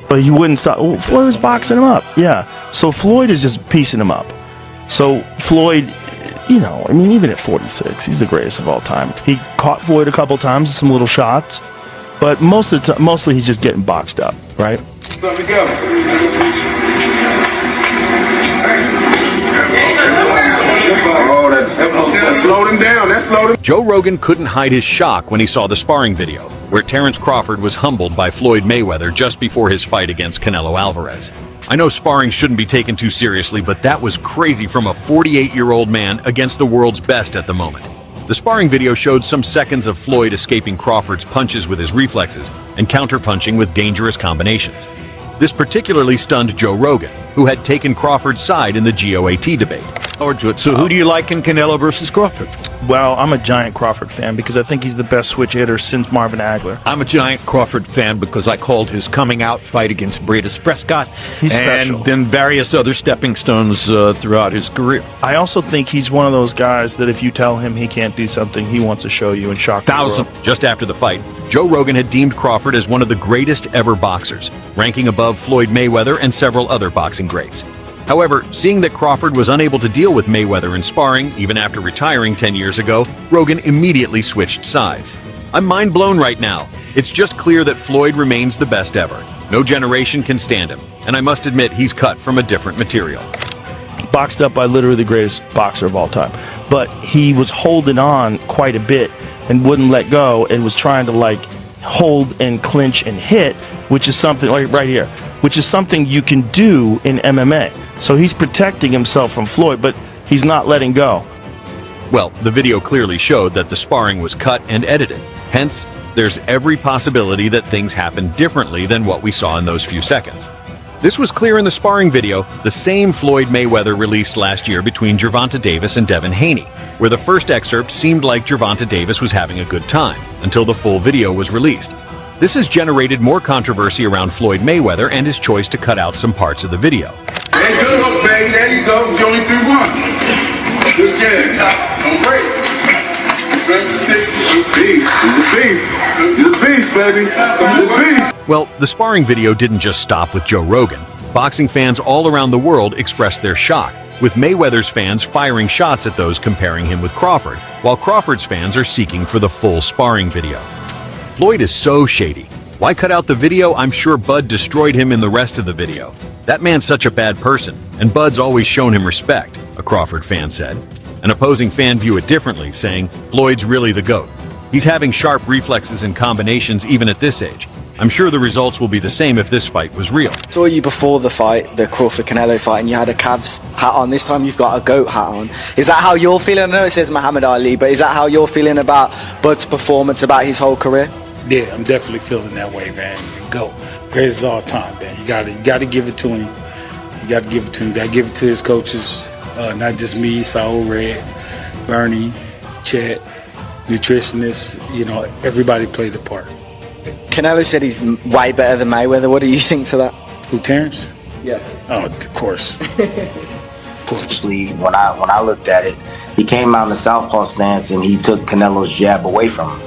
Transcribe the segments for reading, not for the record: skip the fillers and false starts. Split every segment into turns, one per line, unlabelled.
But he wouldn't stop. Oh, Floyd was boxing him up. Yeah. So Floyd is just piecing him up. So Floyd, you know, I mean, even at 46, he's the greatest of all time. He caught Floyd a couple times, some little shots, but mostly he's just getting boxed up, right?
Let me go. That slowed him down. That slowed him.
Joe Rogan couldn't hide his shock when he saw the sparring video, where Terence Crawford was humbled by Floyd Mayweather just before his fight against Canelo Alvarez. I know sparring shouldn't be taken too seriously, but that was crazy from a 48-year-old man against the world's best at the moment. The sparring video showed some seconds of Floyd escaping Crawford's punches with his reflexes and counterpunching with dangerous combinations. This particularly stunned Joe Rogan, who had taken Crawford's side in the GOAT debate.
So who do you like in Canelo versus Crawford?
Well, I'm a giant Crawford fan because I think he's the best switch hitter since Marvin Hagler.
I'm a giant Crawford fan because I called his coming out fight against Bradis Prescott and then various other stepping stones throughout his career.
I also think he's one of those guys that if you tell him he can't do something, he wants to show you and shock the world.
Just after the fight, Joe Rogan had deemed Crawford as one of the greatest ever boxers, ranking above Floyd Mayweather and several other boxing greats. However, seeing that Crawford was unable to deal with Mayweather in sparring, even after retiring 10 years ago, Rogan immediately switched sides. I'm mind blown right now. It's just clear that Floyd remains the best ever. No generation can stand him, and I must admit he's cut from a different material.
Boxed up by literally the greatest boxer of all time. But he was holding on quite a bit and wouldn't let go and was trying to like hold and clinch and hit, which is something like right here, which is something you can do in MMA. So he's protecting himself from Floyd, but he's not letting go.
Well, the video clearly showed that the sparring was cut and edited. Hence, there's every possibility that things happened differently than what we saw in those few seconds. This was clear in the sparring video, the same Floyd Mayweather released last year between Gervonta Davis and Devin Haney, where the first excerpt seemed like Gervonta Davis was having a good time, until the full video was released. This has generated more controversy around Floyd Mayweather and his choice to cut out some parts of the video.
Hey, good look, baby. There you go. You only 3-1. Good game. Don't break. Grab the stick. He's a beast. He's a beast, baby. He's a beast.
Well, the sparring video didn't just stop with Joe Rogan. Boxing fans all around the world expressed their shock, with Mayweather's fans firing shots at those comparing him with Crawford, while Crawford's fans are seeking for the full sparring video. Floyd is so shady. Why cut out the video? I'm sure Bud destroyed him in the rest of the video. That man's such a bad person, and Bud's always shown him respect, a Crawford fan said. An opposing fan viewed it differently, saying, Floyd's really the GOAT. He's having sharp reflexes and combinations even at this age. I'm sure the results will be the same if this fight was real.
I saw you before the fight, the Crawford-Canelo fight, and you had a Cavs hat on. This time you've got a GOAT hat on. Is that how you're feeling? I know it says Muhammad Ali, but is that how you're feeling about Bud's performance, about his whole career?
Yeah, I'm definitely feeling that way, man. He's a GOAT. Greatest of all time, man. You gotta give it to him. You gotta give it to him. You gotta give it to his coaches. Not just me, Saul Red, Bernie, Chet, nutritionists, you know, everybody played a part.
Canelo said he's way better than Mayweather. What do you think to that?
Who, Terence?
Yeah.
Oh, of course.
Actually, when I looked at it, he came out in the southpaw stance and he took Canelo's jab away from him.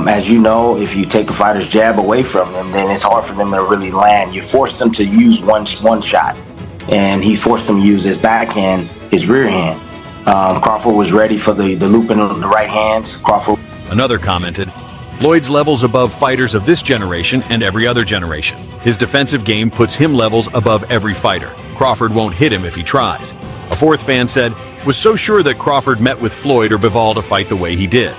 As you know, if you take a fighter's jab away from them, then it's hard for them to really land. You force them to use one shot, and he forced them to use his backhand, his rear hand. Crawford was ready for the loop in the right hands. Crawford.
Another commented, Floyd's levels above fighters of this generation and every other generation. His defensive game puts him levels above every fighter. Crawford won't hit him if he tries. A fourth fan said, was so sure that Crawford met with Floyd or Bivol to fight the way he did.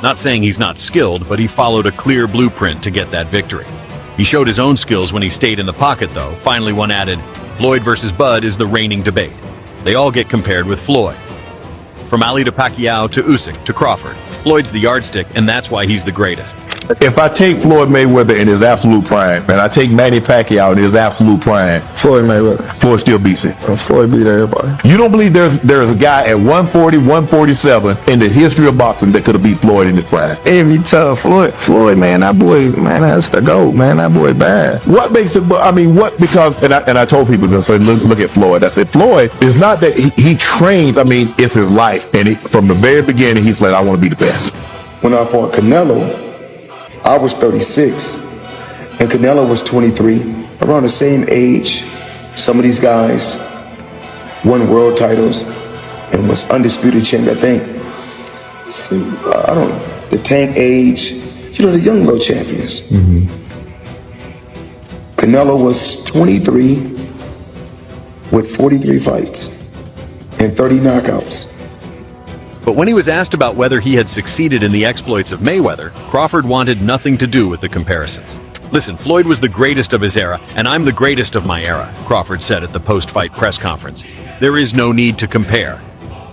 Not saying he's not skilled, but he followed a clear blueprint to get that victory. He showed his own skills when he stayed in the pocket, though. Finally, one added, Floyd versus Bud is the reigning debate. They all get compared with Floyd. From Ali to Pacquiao to Usyk to Crawford, Floyd's the yardstick, and that's why he's the greatest.
If I take Floyd Mayweather in his absolute prime, and I take Manny Pacquiao in his absolute prime,
Floyd Mayweather.
Floyd still beats him.
Floyd beat everybody.
You don't believe there's a guy at 140, 147 in the history of boxing that could have beat Floyd in his prime?
Every time Floyd, man, that boy, man, that's the GOAT, man, that boy bad.
What makes it, I mean, what, because, and I told people, I said, look at Floyd. I said, Floyd is not that he trains, I mean, it's his life. And from the very beginning, he said, I want to be the best.
When I fought Canelo, I was 36 and Canelo was 23. around the same age. Some of these guys won world titles and was undisputed champion. I think, the Tank age, the young little champions. Canelo was 23 with 43 fights and 30 knockouts.
But when he was asked about whether he had succeeded in the exploits of Mayweather, Crawford wanted nothing to do with the comparisons. Listen, Floyd was the greatest of his era, and I'm the greatest of my era, Crawford said at the post-fight press conference. There is no need to compare.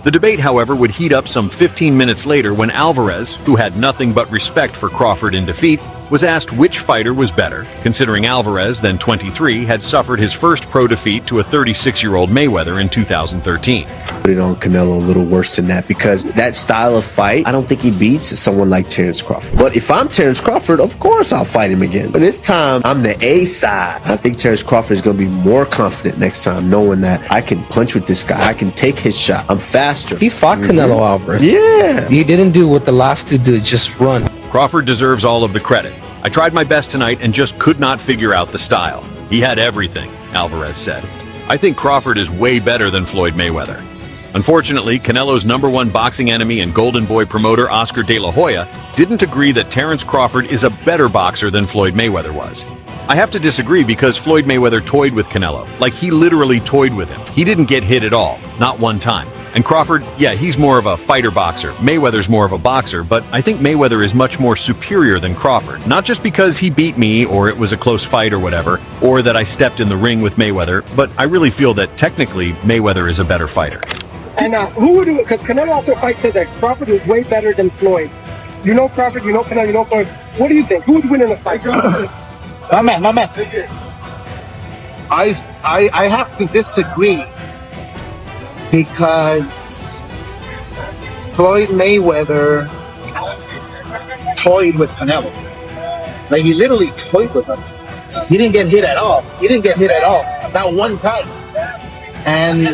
The debate, however, would heat up some 15 minutes later when Alvarez, who had nothing but respect for Crawford in defeat, was asked which fighter was better, considering Alvarez, then 23, had suffered his first pro defeat to a 36-year-old Mayweather in 2013.
Put it on Canelo a little worse than that, because that style of fight, I don't think he beats someone like Terence Crawford. But if I'm Terence Crawford, of course I'll fight him again. But this time, I'm the A side. I think Terence Crawford is going to be more confident next time, knowing that I can punch with this guy. I can take his shot. I'm faster.
He fought Canelo Alvarez.
Yeah.
He didn't do what the last two did, just run.
Crawford deserves all of the credit. I tried my best tonight and just could not figure out the style. He had everything, Alvarez said. I think Crawford is way better than Floyd Mayweather. Unfortunately, Canelo's #1 boxing enemy and Golden Boy promoter Oscar De La Hoya didn't agree that Terence Crawford is a better boxer than Floyd Mayweather was. I have to disagree because Floyd Mayweather toyed with Canelo. Like, he literally toyed with him. He didn't get hit at all, not one time. And Crawford, yeah, he's more of a fighter boxer. Mayweather's more of a boxer, but I think Mayweather is much more superior than Crawford. Not just because he beat me, or it was a close fight or whatever, or that I stepped in the ring with Mayweather, but I really feel that technically Mayweather is a better fighter.
And who would do it? Because Canelo after the fight said that Crawford is way better than Floyd. You know Crawford, you know Canelo, you know Floyd. What do you think? Who would win in a fight?
My man. I have to disagree, because Floyd Mayweather toyed with Canelo. Like, he literally toyed with him. He didn't get hit at all. Not one time. And